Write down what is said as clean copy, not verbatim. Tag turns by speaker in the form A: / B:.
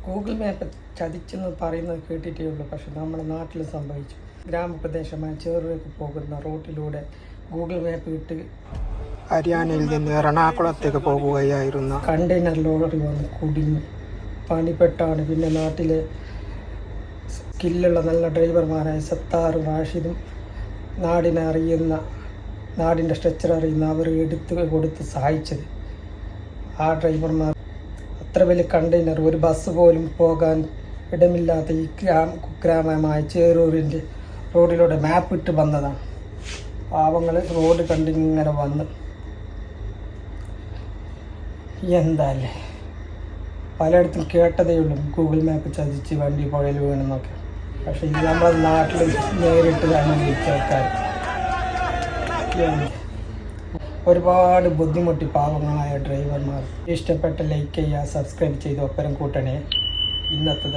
A: Google map ചതിച്ചെന്ന് പറയുന്നത് കേട്ടിട്ടേ ഉള്ളൂ. പക്ഷെ നമ്മുടെ നാട്ടിൽ സംഭവിച്ചു. ഗ്രാമപ്രദേശമായ ചേറൂരേക്ക് പോകുന്ന റോട്ടിലൂടെ ഗൂഗിൾ മാപ്പ് ഇട്ട് ഹരിയാനയിൽ നിന്ന് എറണാകുളത്തേക്ക് പോകുകയായിരുന്ന കണ്ടെയ്നർ ലോറി വന്ന് കുടുങ്ങി പണിപ്പെട്ടാണ്. പിന്നെ നാട്ടിലെ സ്കില്ലുള്ള നല്ല ഡ്രൈവർമാരായ സത്താറും റാഷിദും നാടിൻ്റെ സ്ട്രെച്ചർ അറിയുന്ന അവർ എടുത്ത് കൊടുത്ത് സഹായിച്ചത്. ആ ഡ്രൈവർമാർ അത്ര വലിയ കണ്ടെയ്നർ ഒരു ബസ് പോലും പോകാൻ ഇടമില്ലാത്ത ഈ കുഗ്രാമമായ ചേറൂരിൻ്റെ റോഡിലൂടെ മാപ്പ് ഇട്ട് വന്നതാണ്. പാവങ്ങൾ റോഡ് കണ്ടിങ്ങനെ വന്ന് എന്താല്ലേ പലയിടത്തും കേട്ടതേ ഉള്ളൂ ഗൂഗിൾ മാപ്പ് ചതിച്ച് വണ്ടി പുഴയിൽ വീണെന്നൊക്കെ. പക്ഷെ ഇത് നമ്മുടെ നാട്ടിൽ നേരിട്ട് അനുഭവിച്ച ആൾക്കാർ ഒരുപാട് ബുദ്ധിമുട്ടി പാവങ്ങളായ ഡ്രൈവർമാർ. ഇഷ്ടപ്പെട്ട ലൈക്ക് ചെയ്യുക, സബ്സ്ക്രൈബ് ചെയ്ത് ഒപ്പരം കൂട്ടണേ. ഇന്നത്തെ